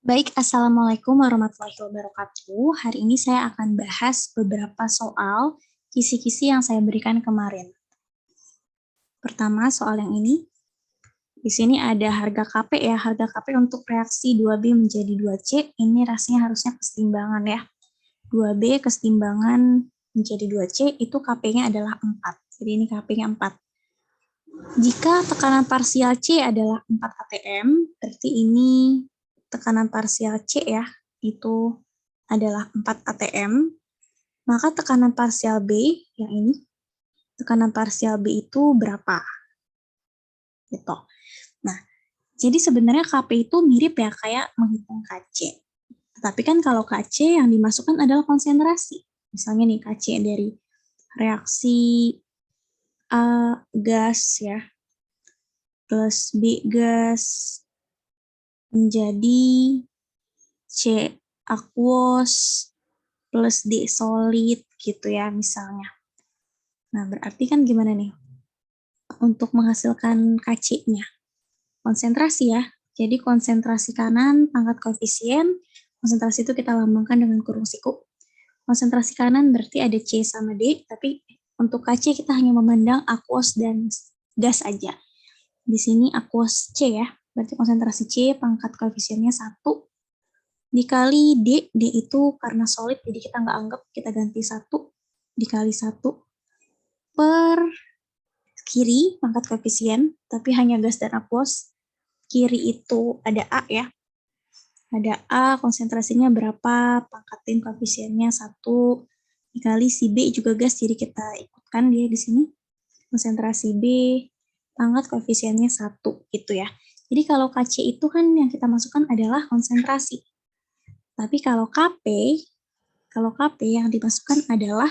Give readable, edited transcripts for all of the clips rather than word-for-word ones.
Baik, Assalamualaikum warahmatullahi wabarakatuh. Hari ini saya akan bahas beberapa soal kisi-kisi yang saya berikan kemarin. Pertama, soal yang ini. Di sini ada harga KP ya, harga KP untuk reaksi 2B menjadi 2C, ini rasanya harusnya kesetimbangan ya. 2B kesetimbangan menjadi 2C, itu KP-nya adalah 4. Jadi ini KP-nya 4. Jika tekanan parsial C adalah 4 atm, berarti ini tekanan parsial C ya, itu adalah 4 atm, maka tekanan parsial B, yang ini, tekanan parsial B itu berapa? Gitu. Nah, jadi sebenarnya KP itu mirip ya kayak menghitung KC. Tetapi kan kalau KC yang dimasukkan adalah konsentrasi. Misalnya nih KC dari reaksi A gas ya, plus B gas menjadi C aquos plus D solid gitu ya misalnya. Nah, berarti kan gimana nih? Untuk menghasilkan KC-nya. Konsentrasi ya. Jadi konsentrasi kanan pangkat koefisien, konsentrasi itu kita lambangkan dengan kurung siku. Konsentrasi kanan berarti ada C sama D, tapi untuk KC kita hanya memandang aquos dan gas aja. Di sini aquos C ya, berarti konsentrasi C pangkat koefisiennya 1 dikali D, D itu karena solid, jadi kita nggak anggap, kita ganti 1 dikali 1 per kiri pangkat koefisien, tapi hanya gas dan aquos. Kiri itu ada A ya, ada A, konsentrasinya berapa, pangkatin koefisiennya 1, dikali si B juga gas, jadi kita ikutkan dia di sini. Konsentrasi B, pangkat koefisiennya 1, gitu ya. Jadi kalau KC itu kan yang kita masukkan adalah konsentrasi. Tapi kalau KP yang dimasukkan adalah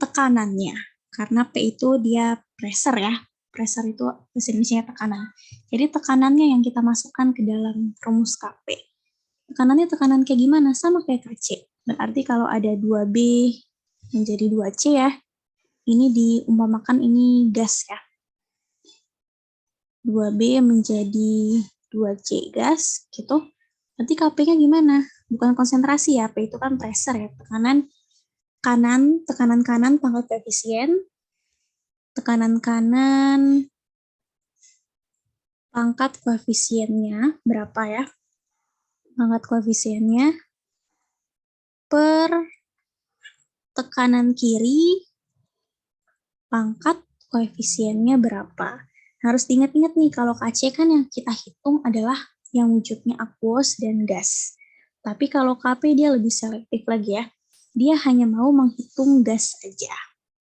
tekanannya. Karena P itu dia pressure ya. Pressure itu bahasa Indonesia tekanan. Jadi tekanannya yang kita masukkan ke dalam rumus KP. Tekanannya tekanan kayak gimana? Sama kayak KC. Berarti kalau ada 2B menjadi 2C ya, ini diumpamakan ini gas ya. 2B menjadi 2C gas, gitu. Nanti KP-nya gimana? Bukan konsentrasi ya, P itu kan pressure ya, tekanan kanan pangkat koefisien, tekanan kanan pangkat koefisiennya berapa ya? Pangkat koefisiennya per tekanan kiri pangkat koefisiennya berapa. Harus diingat-ingat nih, kalau KC kan yang kita hitung adalah yang wujudnya aquos dan gas. Tapi kalau KP dia lebih selektif lagi ya. Dia hanya mau menghitung gas aja,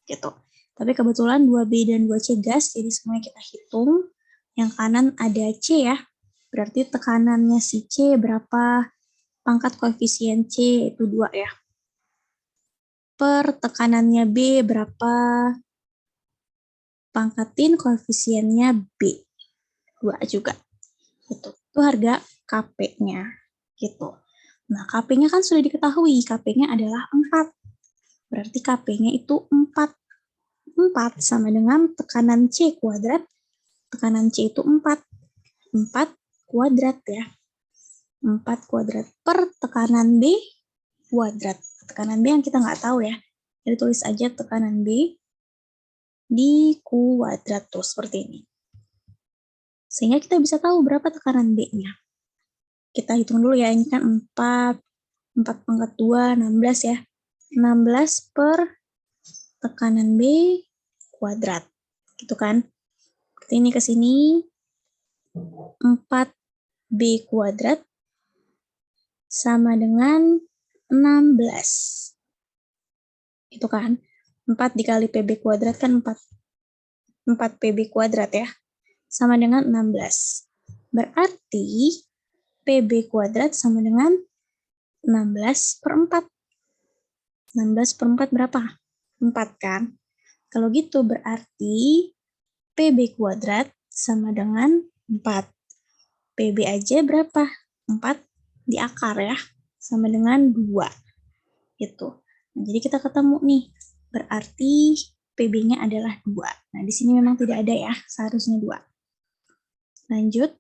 gitu. Tapi kebetulan 2B dan 2C gas, jadi semuanya kita hitung. Yang kanan ada C ya, berarti tekanannya si C berapa, pangkat koefisien C itu 2 ya. Per tekanannya B berapa, pangkatin koefisiennya B, 2 juga. Gitu. Itu harga KP-nya. Gitu. Nah, KP-nya kan sudah diketahui, KP-nya adalah 4. Berarti KP-nya itu 4. 4 sama dengan tekanan C kuadrat. Tekanan C itu 4. 4 kuadrat ya. 4 kuadrat per tekanan B kuadrat. Tekanan B yang kita nggak tahu ya. Jadi tulis aja tekanan B di kuadrat tuh seperti ini. Sehingga kita bisa tahu berapa tekanan B-nya. Kita hitung dulu ya, ini kan 4 pangkat 2, 16 ya. 16 per tekanan B kuadrat. Gitu kan. Berarti ini ke sini 4B kuadrat sama dengan 16. Itu kan. 4 dikali PB kuadrat kan 4 PB kuadrat ya. Sama dengan 16. Berarti PB kuadrat sama dengan 16 per 4. 16 per 4 berapa? 4 kan? Kalau gitu berarti PB kuadrat sama dengan 4. PB aja berapa? 4 di akar ya. Sama dengan 2. Gitu. Nah, jadi kita ketemu nih. Berarti PB-nya adalah 2. Nah, di sini memang tidak ada ya. Seharusnya 2. Lanjut.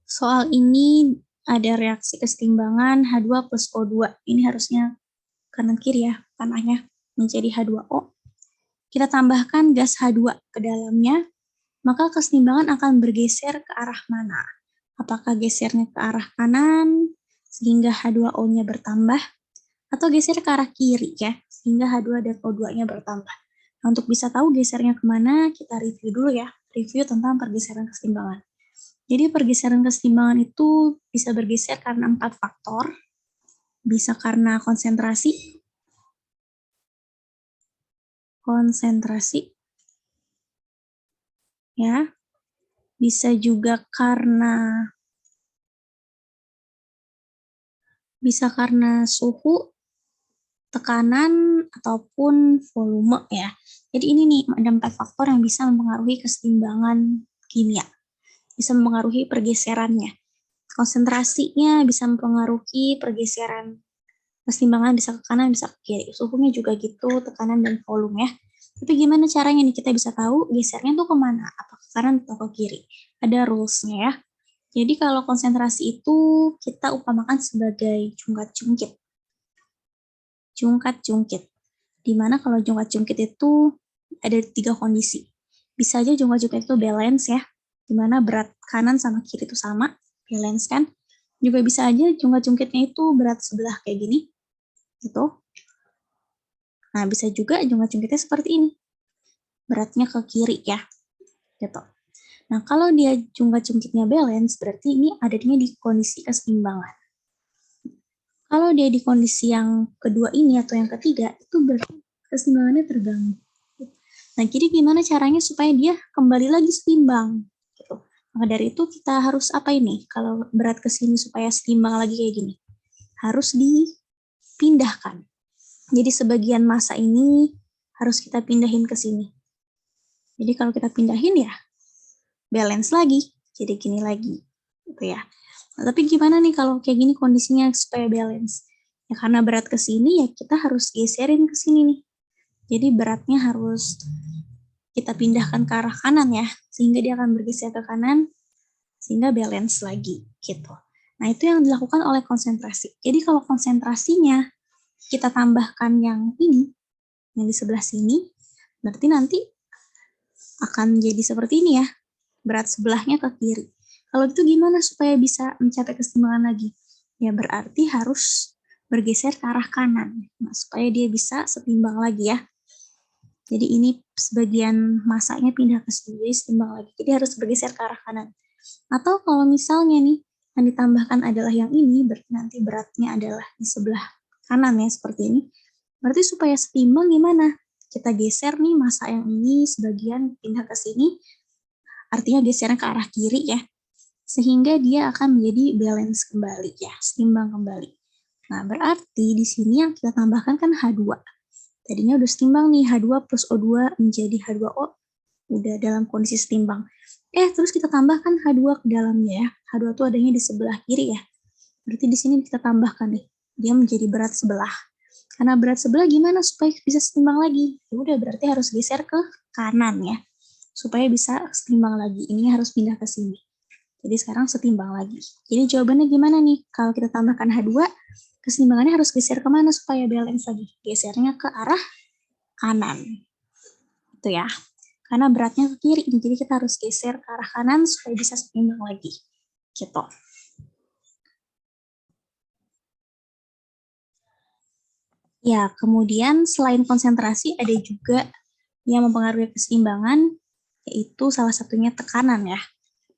Soal ini ada reaksi kesetimbangan H2 plus O2. Ini harusnya kanan kiri ya, panahnya menjadi H2O. Kita tambahkan gas H2 ke dalamnya, maka kesetimbangan akan bergeser ke arah mana? Apakah gesernya ke arah kanan, sehingga H2O-nya bertambah, atau geser ke arah kiri ya, sehingga H2 dan O2-nya bertambah. Nah, untuk bisa tahu gesernya kemana, kita review dulu ya, review tentang pergeseran kesetimbangan. Jadi pergeseran kesetimbangan itu bisa bergeser karena 4 faktor, bisa karena konsentrasi, ya, bisa juga karena suhu, tekanan, ataupun volume ya. Jadi ini nih, ada 4 faktor yang bisa mempengaruhi kesetimbangan kimia. Bisa mempengaruhi pergeserannya. Konsentrasinya bisa mempengaruhi pergeseran kesetimbangan, bisa ke kanan, bisa ke kiri. Suhunya juga gitu, tekanan dan volume ya. Tapi gimana caranya nih kita bisa tahu gesernya tuh kemana? Apa ke kanan atau ke kiri? Ada rules-nya ya. Jadi kalau konsentrasi itu kita upamakan sebagai jungkat-jungkit. Jungkat-jungkit. Dimana kalau jungkat-jungkit itu ada 3 kondisi. Bisa aja jungkat-jungkit itu balance ya, dimana berat kanan sama kiri itu sama, balance kan. Juga bisa aja jungkat-jungkitnya itu berat sebelah kayak gini, gitu. Nah, bisa juga jungkat-jungkitnya seperti ini, beratnya ke kiri ya, gitu. Nah, kalau dia jungkat-jungkitnya balance, berarti ini adanya di kondisi keseimbangan. Kalau dia di kondisi yang kedua ini atau yang ketiga, itu berarti keseimbangannya terganggu. Nah, jadi gimana caranya supaya dia kembali lagi seimbang? Gitu. Maka dari itu kita harus apa ini? Kalau berat ke sini supaya seimbang lagi kayak gini, harus dipindahkan. Jadi sebagian massa ini harus kita pindahin ke sini. Jadi kalau kita pindahin ya balance lagi, jadi gini lagi, gitu ya. Nah, tapi gimana nih kalau kayak gini kondisinya supaya balance? Ya karena berat ke sini ya kita harus geserin ke sini nih. Jadi beratnya harus kita pindahkan ke arah kanan ya, sehingga dia akan bergeser ke kanan, sehingga balance lagi, gitu. Nah, itu yang dilakukan oleh konsentrasi. Jadi kalau konsentrasinya kita tambahkan yang ini, yang di sebelah sini, berarti nanti akan jadi seperti ini ya, berat sebelahnya ke kiri. Kalau itu gimana supaya bisa mencapai keseimbangan lagi? Ya berarti harus bergeser ke arah kanan, nah, supaya dia bisa setimbang lagi ya. Jadi ini sebagian masanya pindah ke sini, setimbang lagi. Jadi harus bergeser ke arah kanan. Atau kalau misalnya nih, yang ditambahkan adalah yang ini, berarti nanti beratnya adalah di sebelah kanan ya, seperti ini. Berarti supaya setimbang gimana? Kita geser nih massa yang ini sebagian pindah ke sini, artinya gesernya ke arah kiri ya, sehingga dia akan menjadi balance kembali ya, setimbang kembali. Nah, berarti di sini yang kita tambahkan kan H2. Tadinya udah setimbang nih, H2 plus O2 menjadi H2O, udah dalam kondisi setimbang. Terus kita tambahkan H2 ke dalamnya ya. H2 itu adanya di sebelah kiri ya. Berarti di sini kita tambahkan nih, dia menjadi berat sebelah. Karena berat sebelah gimana supaya bisa setimbang lagi? Ya udah berarti harus geser ke kanan ya. Supaya bisa setimbang lagi. Ini harus pindah ke sini. Jadi sekarang setimbang lagi. Jadi jawabannya gimana nih? Kalau kita tambahkan H2, keseimbangannya harus geser kemana supaya balance lagi? Gesernya ke arah kanan. Itu ya. Karena beratnya ke kiri, jadi kita harus geser ke arah kanan supaya bisa seimbang lagi. Gitu. Ya, kemudian selain konsentrasi ada juga yang mempengaruhi keseimbangan, yaitu salah satunya tekanan ya.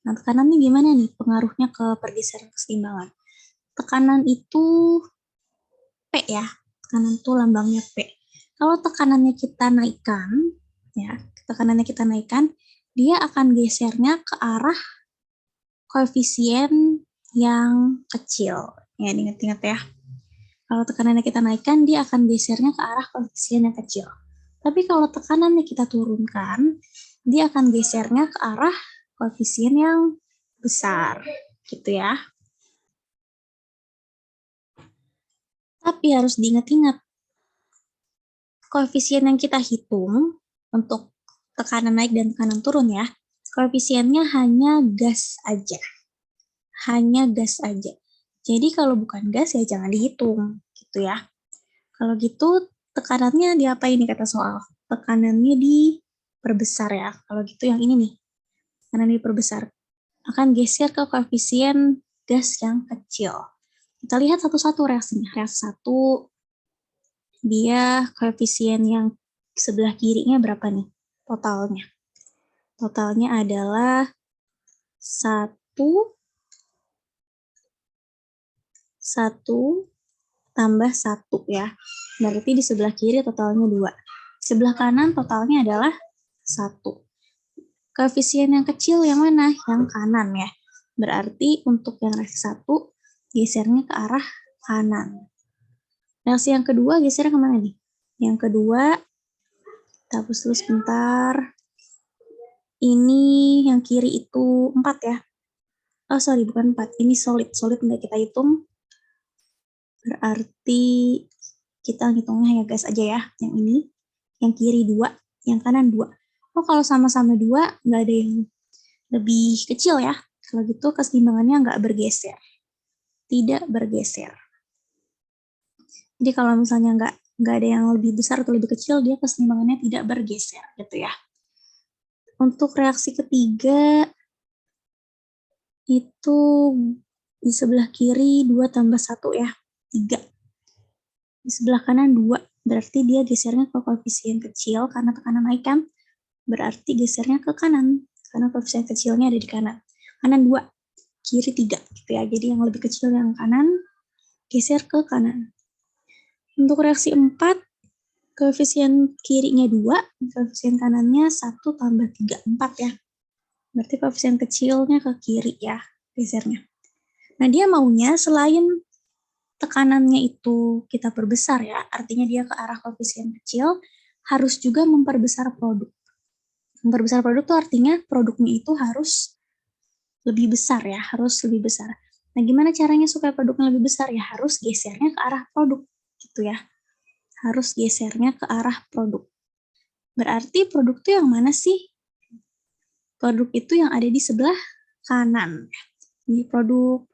Nah, tekanan ini gimana nih pengaruhnya ke pergeseran keseimbangan? Tekanan itu P ya, tekanan itu lambangnya P. Kalau tekanannya kita naikkan, ya, dia akan gesernya ke arah koefisien yang kecil. Ya, ingat-ingat ya. Kalau tekanannya kita naikkan, dia akan gesernya ke arah koefisien yang kecil. Tapi kalau tekanannya kita turunkan, dia akan gesernya ke arah koefisien yang besar. Gitu ya. Tapi harus diingat-ingat, koefisien yang kita hitung untuk tekanan naik dan tekanan turun ya, koefisiennya hanya gas aja. hanya gas aja. Jadi kalau bukan gas ya jangan dihitung, gitu ya. Kalau gitu tekanannya diapain nih kata soal? Tekanannya diperbesar ya. Kalau gitu yang ini nih, tekanan diperbesar. Akan geser ke koefisien gas yang kecil. Kita lihat satu-satu reaksinya. Reaksi 1, dia koefisien yang sebelah kirinya berapa nih? Totalnya. Totalnya adalah 1 tambah 1 ya. Berarti di sebelah kiri totalnya 2. Di sebelah kanan totalnya adalah 1. Koefisien yang kecil yang mana? Yang kanan ya. Berarti untuk yang reaksi 1, gesernya ke arah kanan. Reaksi yang kedua gesernya kemana nih? Yang kedua, kita hapus dulu sebentar. Ini yang kiri itu 4 ya. Oh sorry, bukan 4. Ini solid. Solid nggak kita hitung. Berarti kita hitungnya ya guys aja ya. Yang ini. Yang kiri 2, yang kanan 2. Oh kalau sama-sama 2, nggak ada yang lebih kecil ya. Kalau gitu keseimbangannya nggak bergeser. Tidak bergeser. Jadi kalau misalnya nggak ada yang lebih besar atau lebih kecil, dia keseimbangannya tidak bergeser gitu ya. Untuk reaksi ketiga, itu di sebelah kiri 2 tambah 1 ya, 3. Di sebelah kanan 2, berarti dia gesernya ke koefisien kecil, karena tekanan naik kan, berarti gesernya ke kanan, karena koefisien kecilnya ada di kanan. Kanan 2, kiri 3 gitu ya, jadi yang lebih kecil yang kanan, geser ke kanan. Untuk reaksi 4, koefisien kirinya 2, koefisien kanannya 1 tambah 3, 4 ya. Berarti koefisien kecilnya ke kiri ya, gesernya. Nah, dia maunya selain tekanannya itu kita perbesar ya, artinya dia ke arah koefisien kecil, harus juga memperbesar produk. Memperbesar produk itu artinya produknya itu harus lebih besar ya, harus lebih besar. Nah, gimana caranya supaya produknya lebih besar ya? Harus gesernya ke arah produk, gitu ya. Harus gesernya ke arah produk. Berarti produk itu yang mana sih? Produk itu yang ada di sebelah kanan. Ini produk,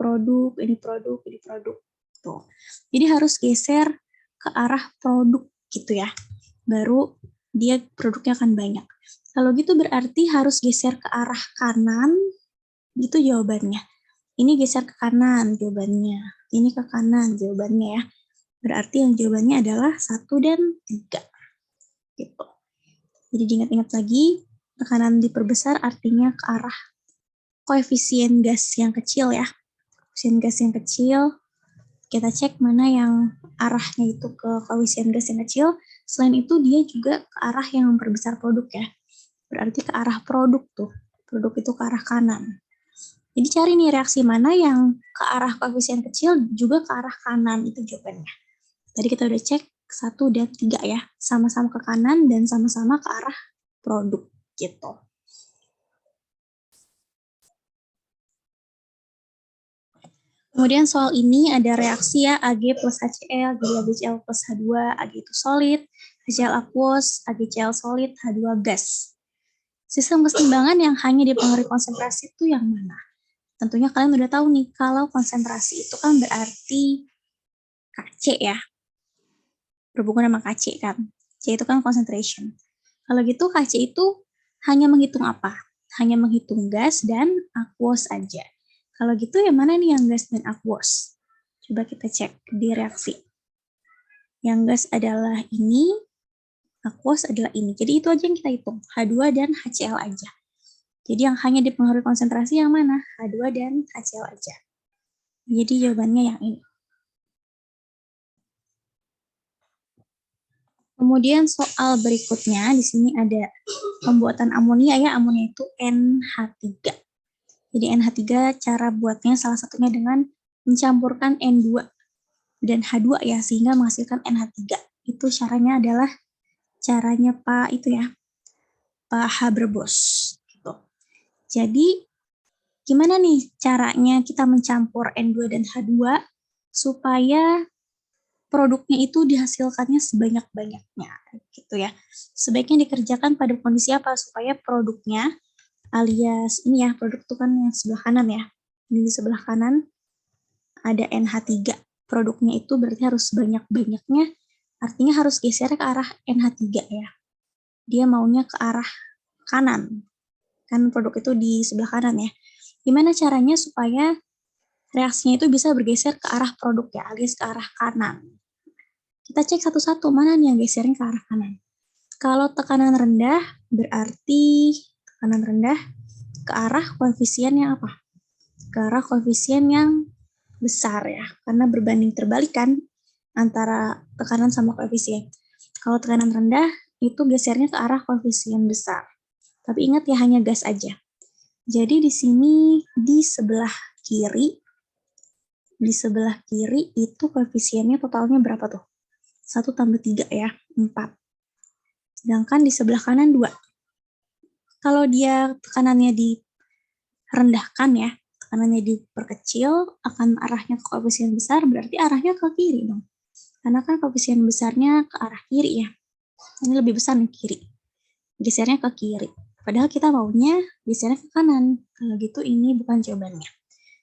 ini produk, ini produk. Tuh. Jadi harus geser ke arah produk gitu ya. Baru dia produknya akan banyak. Kalau gitu berarti harus geser ke arah kanan, gitu jawabannya. Ini geser ke kanan jawabannya. Ini ke kanan jawabannya ya. Berarti yang jawabannya adalah 1 dan 3. Gitu. Jadi diingat-ingat lagi, tekanan diperbesar artinya ke arah koefisien gas yang kecil ya. Koefisien gas yang kecil, kita cek mana yang arahnya itu ke koefisien gas yang kecil. Selain itu dia juga ke arah yang memperbesar produk ya. Berarti ke arah produk tuh. Produk itu ke arah kanan. Jadi cari nih reaksi mana yang ke arah koefisien kecil juga ke arah kanan, itu jawabannya. Tadi kita udah cek 1 dan 3 ya. Sama-sama ke kanan dan sama-sama ke arah produk gitu. Kemudian soal ini ada reaksi ya, Ag plus HCl, jadi AgCl plus H2, Ag itu solid, HCl aqueous, AgCl solid, H2 gas. Sistem keseimbangan yang hanya dipengaruhi konsentrasi itu yang mana? Tentunya kalian udah tahu nih, kalau konsentrasi itu kan berarti Kc ya, berhubungan sama Kc kan. C itu kan concentration. Kalau gitu Kc itu hanya menghitung apa? Hanya menghitung gas dan aqueous aja. Kalau gitu yang mana nih yang gas dan aqueous? Coba kita cek di reaksi. Yang gas adalah ini, aqueous adalah ini. Jadi itu aja yang kita hitung, H2 dan HCl aja. Jadi yang hanya dipengaruhi konsentrasi yang mana? H2 dan HCl aja. Jadi jawabannya yang ini. Kemudian soal berikutnya, di sini ada pembuatan amonia ya, amonia itu NH3. Jadi NH3 cara buatnya salah satunya dengan mencampurkan N2 dan H2 ya, sehingga menghasilkan NH3. Itu caranya adalah caranya Pak itu ya, Pak Haber-Bosch. Gitu. Jadi gimana nih caranya kita mencampur N2 dan H2 supaya produknya itu dihasilkannya sebanyak-banyaknya gitu ya. Sebaiknya dikerjakan pada kondisi apa supaya produknya alias ini ya, produk itu kan yang sebelah kanan ya. Ini di sebelah kanan ada NH3. Produknya itu berarti harus banyak-banyaknya, artinya harus geser ke arah NH3 ya. Dia maunya ke arah kanan. Kan produk itu di sebelah kanan ya. Gimana caranya supaya reaksinya itu bisa bergeser ke arah produk ya, alias ke arah kanan. Kita cek satu-satu, mana nih yang gesernya ke arah kanan. Kalau tekanan rendah, berarti tekanan rendah ke arah koefisien yang apa? Ke arah koefisien yang besar ya, karena berbanding terbalik kan antara tekanan sama koefisien. Kalau tekanan rendah, itu gesernya ke arah koefisien besar. Tapi ingat ya, hanya gas aja. Jadi di sini di sebelah kiri itu koefisiennya totalnya berapa tuh? 1 tambah 3 ya, 4. Sedangkan di sebelah kanan 2. Kalau dia tekanannya direndahkan ya, tekanannya diperkecil, akan arahnya ke koefisien besar, berarti arahnya ke kiri dong. Karena kan koefisien besarnya ke arah kiri ya. Ini lebih besar nih kiri. Gesernya ke kiri. Padahal kita maunya gesernya ke kanan. Kalau gitu ini bukan jawabannya.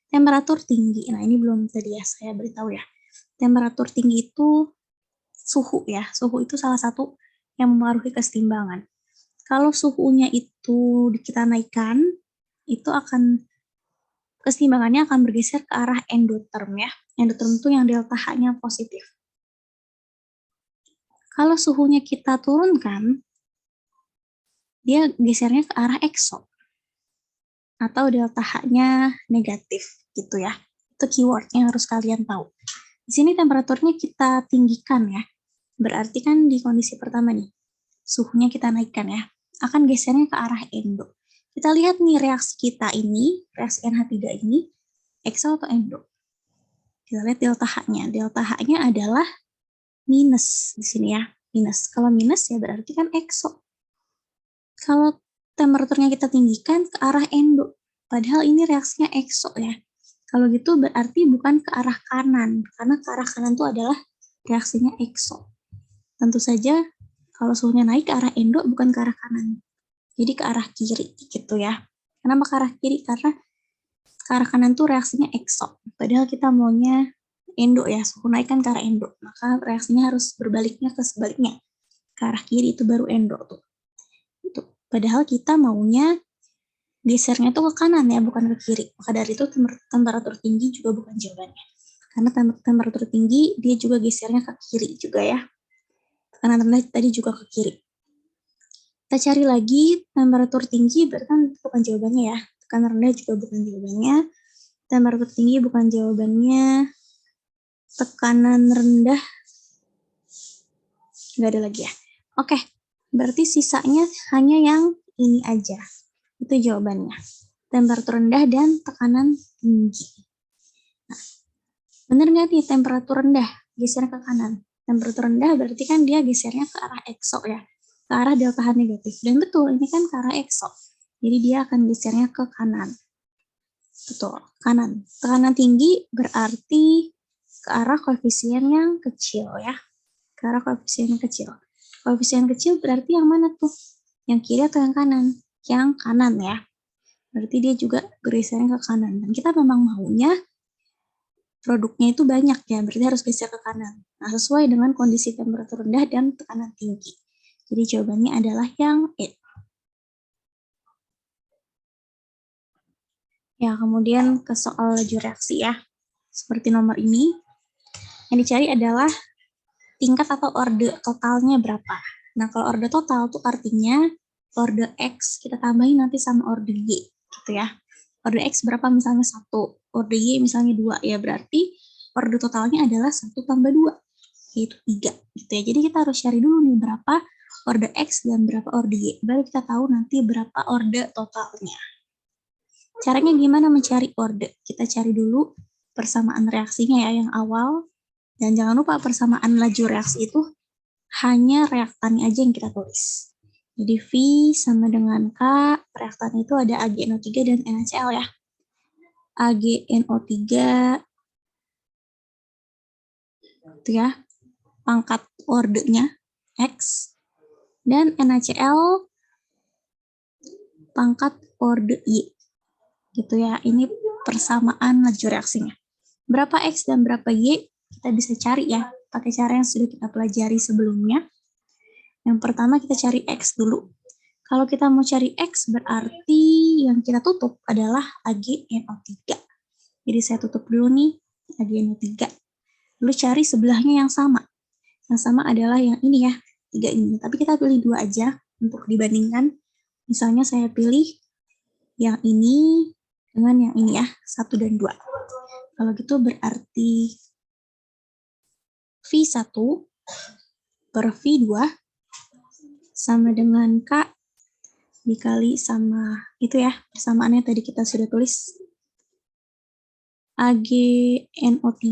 Temperatur tinggi. Nah, ini belum tadi ya saya beritahu ya. Temperatur tinggi itu suhu ya. Suhu itu salah satu yang mempengaruhi kesetimbangan. Kalau suhunya itu kita naikkan, itu akan kesetimbangannya akan bergeser ke arah endotherm ya. Endotherm itu yang delta H-nya positif. Kalau suhunya kita turunkan, dia gesernya ke arah exo. Atau delta H-nya negatif gitu ya. Itu keyword yang harus kalian tahu. Di sini temperaturnya kita tinggikan ya. Berarti kan di kondisi pertama nih, suhunya kita naikkan ya. Akan gesernya ke arah endo. Kita lihat nih reaksi kita ini, reaksi NH3 ini, exo atau endo. Kita lihat delta H-nya. Delta H-nya adalah minus di sini ya. Minus. Kalau minus ya berarti kan exo. Kalau temperaturnya kita tinggikan ke arah endo. Padahal ini reaksinya exo ya. Kalau gitu berarti bukan ke arah kanan. Karena ke arah kanan itu adalah reaksinya exo. Tentu saja kalau suhunya naik ke arah endo bukan ke arah kanan. Jadi ke arah kiri gitu ya. Kenapa ke arah kiri? Karena ke arah kanan tuh reaksinya exo. Padahal kita maunya endo ya. Suhu naik kan ke arah endo. Maka reaksinya harus berbaliknya ke sebaliknya. Ke arah kiri itu baru endo tuh. Itu. Padahal kita maunya gesernya tuh ke kanan ya, bukan ke kiri. Maka dari itu temperatur tinggi juga bukan jawabannya. Karena temperatur tinggi dia juga gesernya ke kiri juga ya. Tekanan rendah tadi juga ke kiri. Kita cari lagi temperatur tinggi, berarti kan bukan jawabannya ya. Tekanan rendah juga bukan jawabannya. Temperatur tinggi bukan jawabannya. Tekanan rendah nggak ada lagi ya. Oke, berarti sisanya hanya yang ini aja. Itu jawabannya. Temperatur rendah dan tekanan tinggi. Nah, benar nggak nih temperatur rendah geser ke kanan? Temperatur rendah berarti kan dia gesernya ke arah exo ya, ke arah delta H negatif. Dan betul, ini kan ke arah exo. Jadi dia akan gesernya ke kanan. Betul, kanan. Tekanan tinggi berarti ke arah koefisien yang kecil ya. Ke arah koefisien yang kecil. Koefisien kecil berarti yang mana tuh? Yang kiri atau yang kanan? Yang kanan ya. Berarti dia juga bergesernya ke kanan. Dan kita memang maunya produknya itu banyak ya, berarti harus geser ke kanan. Nah, sesuai dengan kondisi temperatur rendah dan tekanan tinggi. Jadi jawabannya adalah yang E. Ya, kemudian ke soal laju reaksi ya. Seperti nomor ini, yang dicari adalah tingkat atau orde totalnya berapa. Nah, kalau orde total tuh artinya orde X kita tambahin nanti sama orde Y gitu ya. Orde X berapa misalnya 1, orde Y misalnya 2 ya, berarti orde totalnya adalah 1 tambah 2 yaitu 3 gitu ya. Jadi kita harus cari dulu nih berapa orde X dan berapa orde Y, baru kita tahu nanti berapa orde totalnya. Caranya gimana mencari orde? Kita cari dulu persamaan reaksinya ya yang awal, dan jangan lupa persamaan laju reaksi itu hanya reaktannya aja yang kita tulis. Jadi V sama dengan K, reaktan itu ada AgNO3 dan NaCl ya. AgNO3 itu ya, pangkat ordenya X, dan NaCl pangkat orde Y. Gitu ya, ini persamaan laju reaksinya. Berapa X dan berapa Y kita bisa cari ya, pakai cara yang sudah kita pelajari sebelumnya. Yang pertama kita cari X dulu. Kalau kita mau cari X berarti yang kita tutup adalah AgNO3. Jadi saya tutup dulu nih AgNO3. Lalu cari sebelahnya yang sama. Yang sama adalah yang ini ya, 3 ini. Tapi kita pilih 2 aja untuk dibandingkan. Misalnya saya pilih yang ini dengan yang ini ya, 1 dan 2. Kalau gitu berarti V1 per V2 sama dengan K dikali sama itu ya, persamaannya tadi kita sudah tulis. AgNO3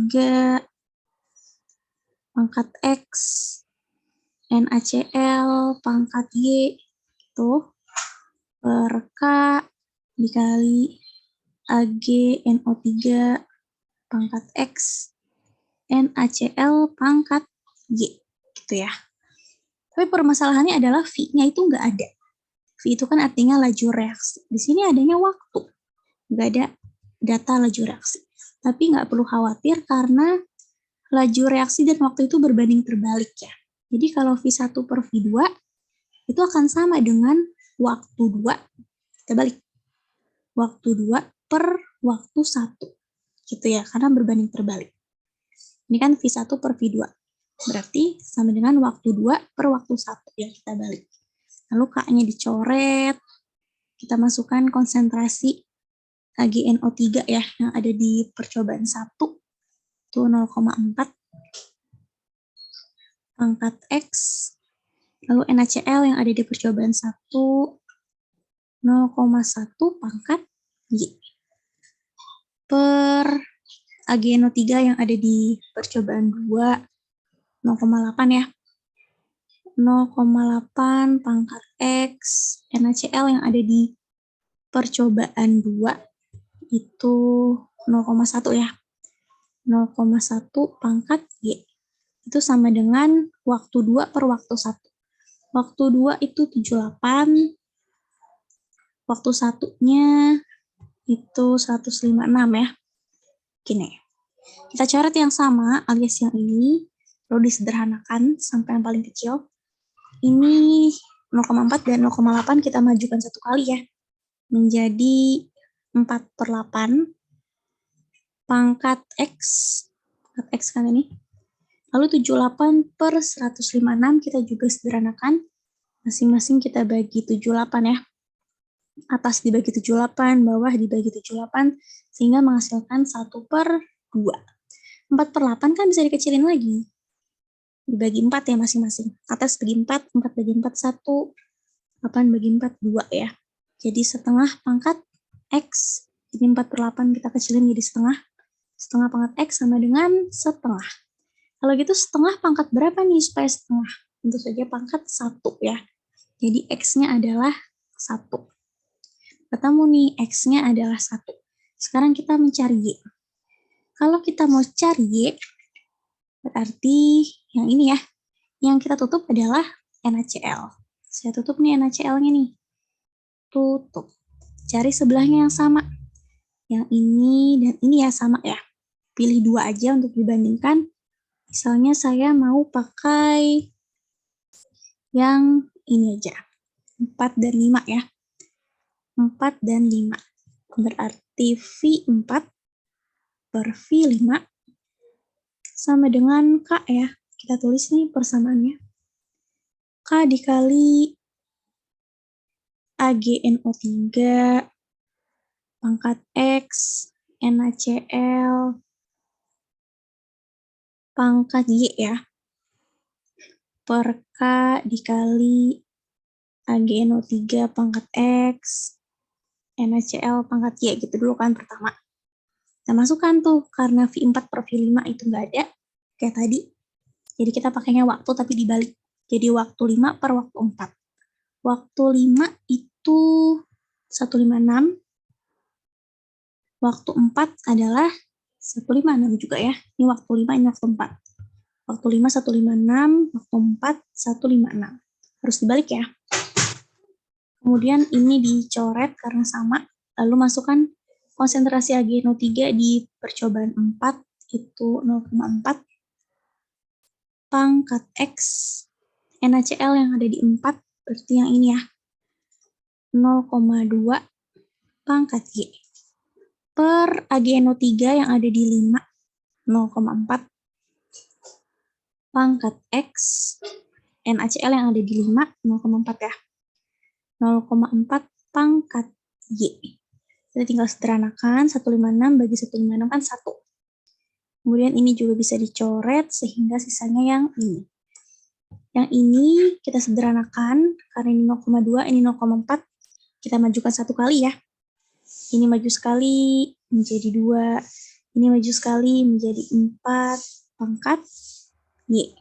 pangkat X NaCl pangkat Y itu per K dikali AgNO3 pangkat X NaCl pangkat Y gitu ya. Tapi permasalahannya adalah V-nya itu nggak ada. V itu kan artinya laju reaksi. Di sini adanya waktu, nggak ada data laju reaksi. Tapi nggak perlu khawatir karena laju reaksi dan waktu itu berbanding terbalik ya. Jadi kalau V1 per V2 itu akan sama dengan waktu 2, kita balik. Waktu 2 per waktu 1. Gitu ya, karena berbanding terbalik. Ini kan V1 per V2. Berarti sama dengan waktu 2 per waktu 1 yang kita balik. Lalu K-nya dicoret, kita masukkan konsentrasi AgNO3 ya, yang ada di percobaan 1, itu 0,4 pangkat X, lalu NaCl yang ada di percobaan 1, 0,1 pangkat Y, per AgNO3 yang ada di percobaan 2, 0,8 ya, 0,8 pangkat X, NaCl yang ada di percobaan 2 itu 0,1 ya, 0,1 pangkat Y. Itu sama dengan waktu 2 per waktu 1. Waktu 2 itu 78, waktu 1-nya itu 156 ya. Gini, kita coret yang sama alias yang ini, lalu disederhanakan sampai yang paling kecil. Ini 0,4 dan 0,8 kita majukan satu kali ya, menjadi 4/8 pangkat X, pangkat X kan ini. Lalu 78 per 156 kita juga sederhanakan, masing-masing kita bagi 78 ya. Atas dibagi 78, bawah dibagi 78, sehingga menghasilkan 1/2. 4/8 kan bisa dikecilin lagi. Dibagi 4 ya masing-masing. Atas bagi 4, 4 bagi 4, 1, 8 bagi 4, 2 ya. Jadi setengah pangkat X, jadi 4/8 kita kecilin jadi setengah. Setengah pangkat X sama dengan setengah. Kalau gitu setengah pangkat berapa nih supaya setengah? Tentu saja pangkat 1 ya. Jadi X-nya adalah 1. Ketemu nih, X-nya adalah 1. Sekarang kita mencari Y. Kalau kita mau cari Y, berarti yang ini ya. Yang kita tutup adalah NaCl. Saya tutup nih NaCl-nya nih. Tutup. Cari sebelahnya yang sama. Yang ini dan ini ya sama ya. Pilih 2 aja untuk dibandingkan. Misalnya saya mau pakai yang ini aja. 4 dan 5 ya. 4 dan 5. Berarti V4 per V5 sama dengan K ya. Kita tulis nih persamaannya. K dikali AgNO3 pangkat X NaCl pangkat Y ya. Per K dikali AgNO3 pangkat X NaCl pangkat Y gitu dulu kan pertama. Kita masukkan tuh, karena V4 per V5 itu nggak ada, kayak tadi. Jadi kita pakainya waktu tapi dibalik. Jadi waktu 5 per waktu 4. Waktu 5 itu 156. Waktu 4 adalah 156 juga ya. Ini waktu 5, ini waktu 4. Waktu 5, 156. Waktu 4, 156. Harus dibalik ya. Kemudian ini dicoret karena sama. Lalu masukkan konsentrasi AgNO3 di percobaan 4 itu 0,4 pangkat X NaCl yang ada di 4, berarti yang ini ya, 0,2 pangkat Y. Per AgNO3 yang ada di 5, 0,4 pangkat X NaCl yang ada di 5, 0,4 ya. 0,4 pangkat Y. Kita tinggal sederhanakan, 156 bagi 156 kan 1. Kemudian ini juga bisa dicoret sehingga sisanya yang ini. Yang ini kita sederhanakan, karena ini 0,2, ini 0,4, kita majukan 1 kali ya. Ini maju sekali menjadi 2, ini maju sekali menjadi 4 pangkat Y.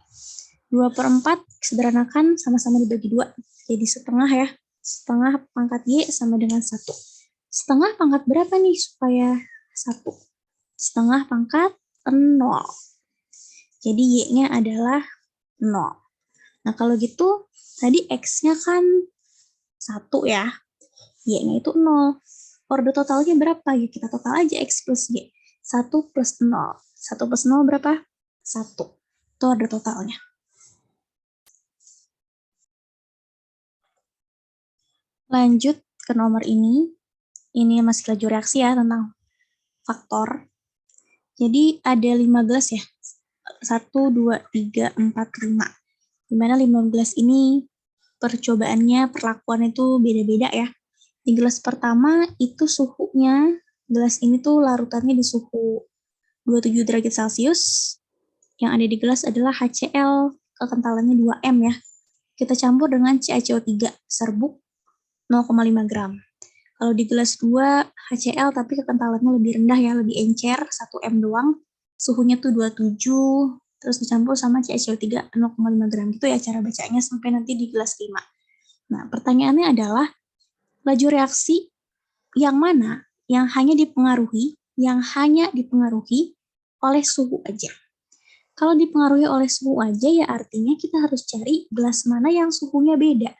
2/4 sederhanakan sama-sama dibagi 2, jadi setengah ya. Setengah pangkat Y sama dengan 1. Setengah pangkat berapa nih supaya 1? Setengah pangkat 0. Jadi Y-nya adalah 0. Nah, kalau gitu, tadi X-nya kan 1 ya. Y-nya itu 0. Order totalnya berapa? Ya, kita total aja X plus Y. 1 plus 0. 1 plus 0 berapa? 1. Itu order totalnya. Lanjut ke nomor ini. Ini masih laju reaksi ya tentang faktor. Jadi ada 15 ya. 1, 2, 3, 4, 5. Dimana 15 ini percobaannya, perlakuan itu beda-beda ya. Di gelas pertama itu suhunya, gelas ini tuh larutannya di suhu 27 derajat Celcius. Yang ada di gelas adalah HCl, kekentalannya 2M ya. Kita campur dengan CaCO3 serbuk 0,5 gram. Kalau di gelas 2 HCl tapi kekentalannya lebih rendah ya, lebih encer, 1M doang. Suhunya tuh 27, terus dicampur sama CaCO3 0,5 gram. Gitu ya cara bacanya sampai nanti di gelas 5. Nah, pertanyaannya adalah laju reaksi yang mana yang hanya dipengaruhi oleh suhu aja. Kalau dipengaruhi oleh suhu aja ya artinya kita harus cari gelas mana yang suhunya beda.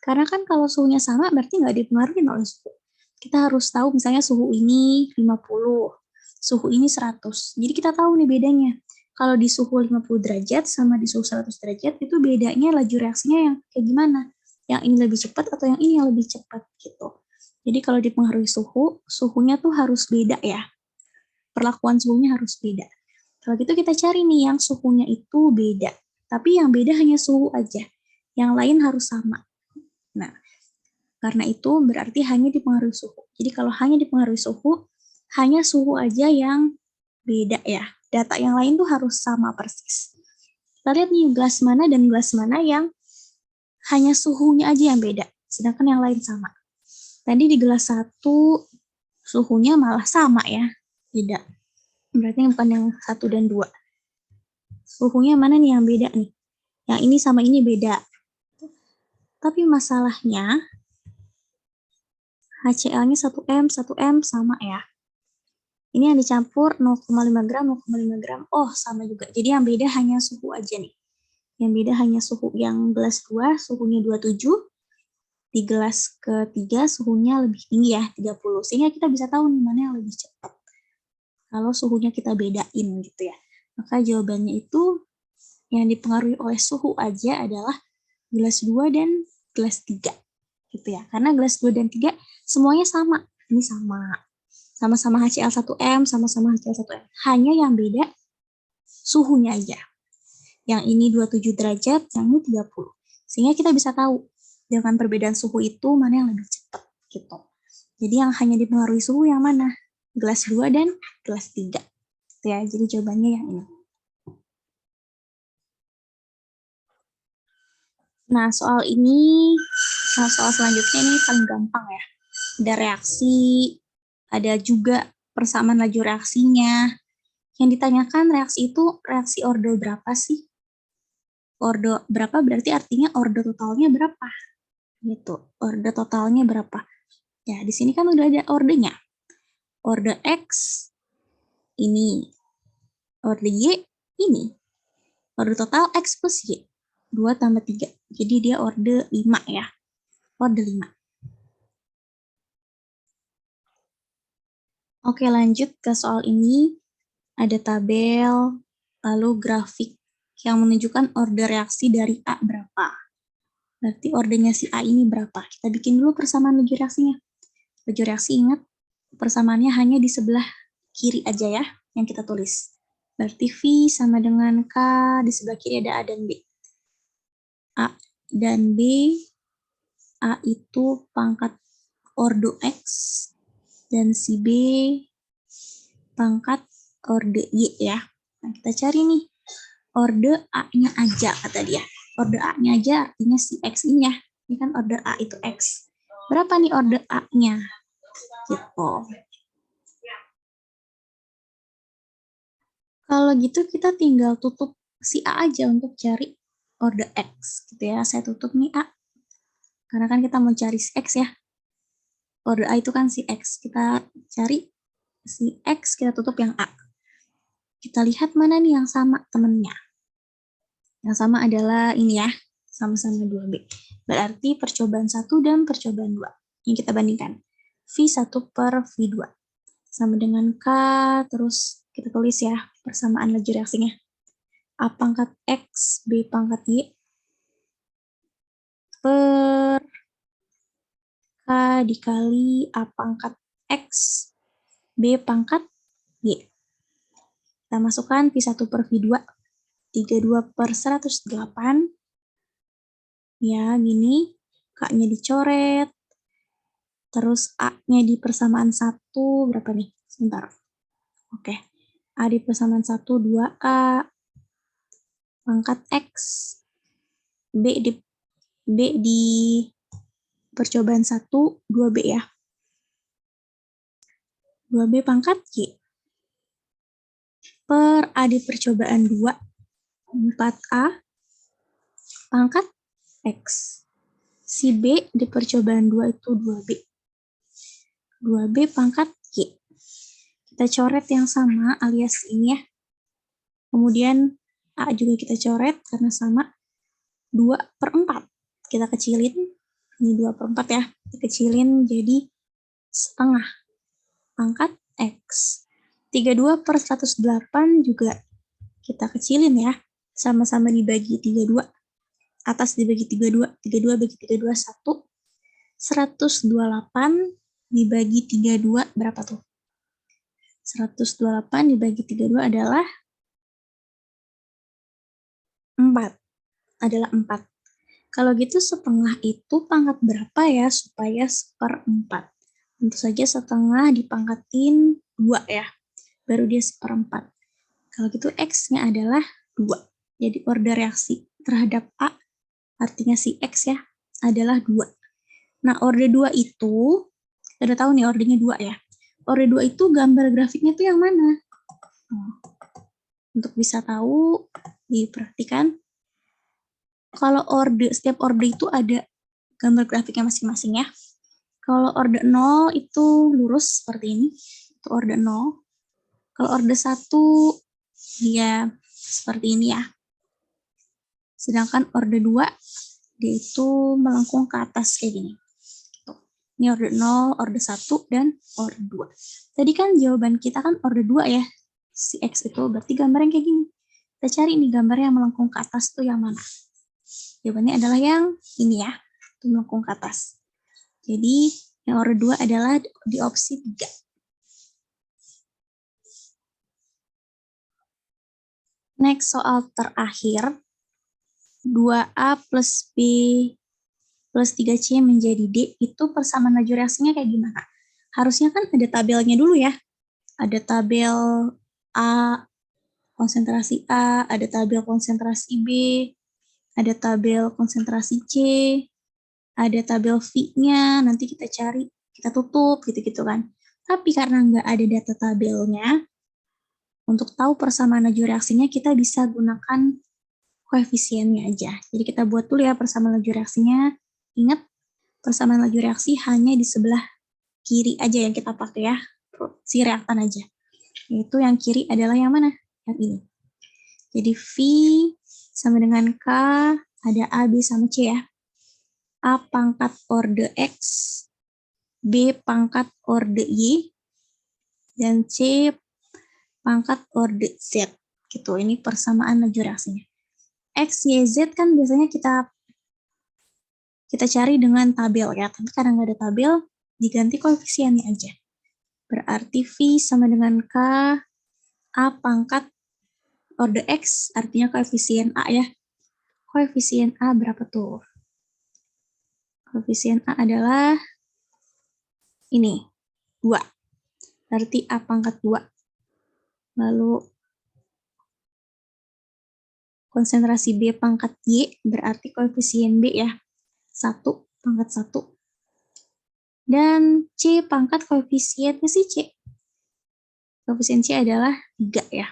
Karena kan kalau suhunya sama berarti nggak dipengaruhi oleh suhu. Kita harus tahu misalnya suhu ini 50, suhu ini 100. Jadi kita tahu nih bedanya. Kalau di suhu 50 derajat sama di suhu 100 derajat itu bedanya laju reaksinya yang kayak gimana? Yang ini lebih cepat atau yang ini yang lebih cepat gitu. Jadi kalau dipengaruhi suhu, suhunya tuh harus beda ya. Perlakuan suhunya harus beda. Kalau gitu kita cari nih yang suhunya itu beda. Tapi yang beda hanya suhu aja. Yang lain harus sama. Nah, karena itu berarti hanya dipengaruhi suhu. Jadi kalau hanya dipengaruhi suhu, hanya suhu aja yang beda ya. Data yang lain tuh harus sama persis. Kita lihat nih gelas mana dan gelas mana yang hanya suhunya aja yang beda. Sedangkan yang lain sama. Tadi di gelas 1 suhunya malah sama ya. Tidak. Berarti bukan yang 1 dan 2. Suhunya mana nih yang beda nih? Yang ini sama ini beda. Tapi masalahnya HCl-nya 1M, 1M sama ya. Ini yang dicampur 0,5 gram, 0,5 gram. Oh, sama juga. Jadi yang beda hanya suhu aja nih. Yang beda hanya suhu. Yang gelas 2 suhunya 27. Di gelas ketiga suhunya lebih tinggi ya, 30. Sehingga kita bisa tahu nih mana yang lebih cepat. Kalau suhunya kita bedain gitu ya. Maka jawabannya itu yang dipengaruhi oleh suhu aja adalah gelas 2 dan gelas 3. Gitu ya. Karena gelas 2 dan 3 semuanya sama. Ini sama. Sama-sama HCl1M, sama-sama HCl1M. Hanya yang beda suhunya aja. Yang ini 27 derajat, yang ini 30. Sehingga kita bisa tahu dengan perbedaan suhu itu mana yang lebih cepat gitu. Jadi yang hanya dipengaruhi suhu yang mana? Gelas 2 dan gelas 3. Gitu ya. Jadi jawabannya yang ini. Nah, soal selanjutnya ini paling gampang ya. Ada reaksi, ada juga persamaan laju reaksinya. Yang ditanyakan reaksi itu reaksi order berapa sih? Order berapa berarti artinya order totalnya berapa? Gitu. Order totalnya berapa? Ya, di sini kan udah ada ordernya. Order X ini. Order Y ini. Order total X plus Y. 2 tambah 3. Jadi dia order 5 ya. Order 5. Oke, lanjut ke soal ini. Ada tabel, lalu grafik yang menunjukkan order reaksi dari A berapa. Berarti ordernya si A ini berapa? Kita bikin dulu persamaan laju reaksinya. Laju reaksi ingat, persamaannya hanya di sebelah kiri aja ya, yang kita tulis. Berarti V sama dengan K, di sebelah kiri ada A dan B. A dan B, A itu pangkat ordo X, dan si B pangkat orde Y ya. Nah, kita cari nih, orde A-nya aja, kata dia. Orde A-nya aja artinya si X ini ya. Ini kan orde A itu X. Berapa nih orde A-nya? Gitu. Kalau gitu kita tinggal tutup si A aja untuk cari orde X. Gitu ya, saya tutup nih A. Karena kan kita mau cari si X ya. Orde A itu kan si X. Kita cari si X, kita tutup yang A. Kita lihat mana nih yang sama temennya. Yang sama adalah ini ya, sama-sama 2B. Berarti percobaan 1 dan percobaan 2. Yang kita bandingkan. V1 per V2. Sama dengan K, terus kita tulis ya, persamaan laju reaksinya. A pangkat X, B pangkat Y, per K dikali A pangkat X, B pangkat Y. Kita masukkan V1 per V2, 32 per 108. Ya, gini. K-nya dicoret. Terus A-nya di persamaan 1, berapa nih? Sebentar. Oke. A di persamaan 1, 2A. Pangkat X. B di percobaan 1, 2B ya. 2B pangkat Y. Per A di percobaan 2, 4A. Pangkat X. Si B di percobaan 2 itu 2B. 2B pangkat Y. Kita coret yang sama alias ini ya. Kemudian A juga kita coret karena sama. 2 per 4. Kita kecilin. Ini 2 per 4 ya. Kita kecilin jadi setengah. Pangkat X. 32 per 108 juga kita kecilin ya. Sama-sama dibagi 32. Atas dibagi 32. 32 bagi 32, 1. 128 dibagi 32 berapa tuh? 128 dibagi 32 adalah 4. Adalah 4. Kalau gitu setengah itu pangkat berapa ya supaya seperempat? Tentu saja setengah dipangkatin 2 ya. Baru dia seperempat. Kalau gitu X-nya adalah 2. Jadi order reaksi terhadap A, artinya si X ya, adalah 2. Nah, order 2 itu, kita udah tahu nih ordernya 2 ya. Order 2 itu gambar grafiknya tuh yang mana? Untuk bisa tahu, diperhatikan. Kalau setiap order itu ada gambar grafiknya masing-masing ya. Kalau order 0 itu lurus seperti ini. Itu order 0. Kalau order 1 dia seperti ini ya. Sedangkan order 2 dia itu melengkung ke atas kayak gini. Ini order 0, order 1, dan order 2. Tadi kan jawaban kita kan order 2 ya. Si X itu berarti gambar yang kayak gini. Kita cari nih gambar yang melengkung ke atas tuh yang mana. Jawabannya adalah yang ini ya. Itu melengkung ke atas. Jadi yang order 2 adalah di opsi 3. Next, soal terakhir. 2A plus B plus 3C menjadi D, itu persamaan laju reaksinya kayak gimana? Harusnya kan ada tabelnya dulu ya. Ada tabel A, konsentrasi A, ada tabel konsentrasi B, ada tabel konsentrasi C, ada tabel V-nya, nanti kita cari, kita tutup, gitu-gitu kan. Tapi karena nggak ada data tabelnya, untuk tahu persamaan laju reaksinya, kita bisa gunakan koefisiennya aja. Jadi kita buat dulu ya persamaan laju reaksinya. Ingat, persamaan laju reaksi hanya di sebelah kiri aja yang kita pakai ya, si reaktan aja. Yaitu yang kiri adalah yang mana? Yang ini. Jadi V sama dengan K, ada A, B, sama C ya. A pangkat orde X, B pangkat orde Y, Dan C pangkat orde Z gitu. Ini persamaan laju reaksinya. X, Y, Z kan biasanya kita cari dengan tabel ya, tapi karena nggak ada tabel, diganti koefisiennya aja. Berarti V sama dengan K, A pangkat orde X, artinya koefisien A ya. Koefisien A berapa tuh? Koefisien A adalah ini, 2. Berarti A pangkat 2. Lalu konsentrasi B pangkat Y, berarti koefisien B ya, 1 pangkat 1. Dan C pangkat koefisiennya si C. Koefisien C adalah 3 ya.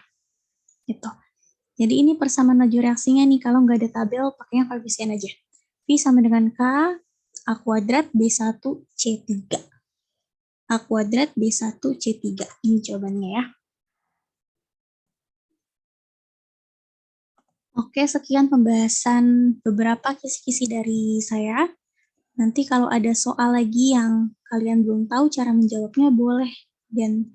Gitu. Jadi ini persamaan laju reaksinya nih, kalau nggak ada tabel, pakainya koefisien aja. V sama dengan K, A kuadrat B1 C3. A kuadrat B1 C3. Ini jawabannya ya. Oke, sekian pembahasan beberapa kisi-kisi dari saya. Nanti kalau ada soal lagi yang kalian belum tahu cara menjawabnya, boleh. Dan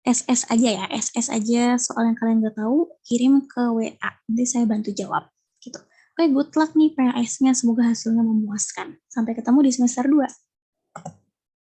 SS aja ya, SS aja soal yang kalian nggak tahu, kirim ke WA. Nanti saya bantu jawab. Gitu. Oke, good luck nih PAS-nya. Semoga hasilnya memuaskan. Sampai ketemu di semester 2.